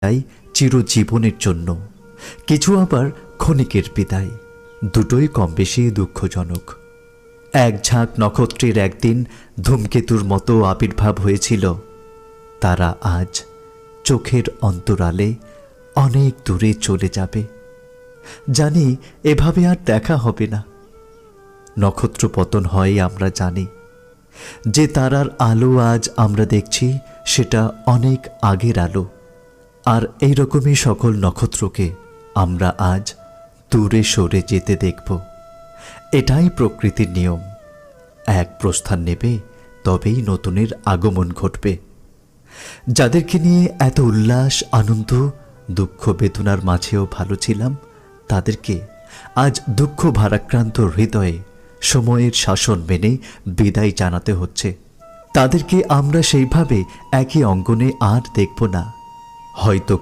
তাই চিরজীবনের জন্য, কিছু আবার ক্ষণিকের বিদায়। দুটোই কম বেশি দুঃখজনক। এক ঝাঁক নক্ষত্রের একদিন ধূমকেতুর মতো আবির্ভাব হয়েছিল। তারা আজ চোখের অন্তরালে অনেক দূরে চলে যাবে। জানি এভাবে আর দেখা হবে না। নক্ষত্র পতন হয় আমরা জানি। যে তারার আলো আজ আমরা দেখছি সেটা অনেক আগের আলো। আর এই রকমই সকল নক্ষত্রকে আমরা আজ দূরে সরে যেতে দেখব। এটাই প্রকৃতির নিয়ম। এক প্রস্থান নেবে, তবেই নতুনের আগমন ঘটবে। যাদেরকে নিয়ে এত উল্লাস, আনন্দ, দুঃখ বেদনার মাঝেও ভালো ছিলাম, তাদেরকে আজ দুঃখ ভারাক্রান্ত হৃদয়ে সময়ের শাসন মেনে বিদায় জানাতে হচ্ছে। তাদেরকে আমরা সেইভাবে একই অঙ্গনে আর দেখব না। হয়তো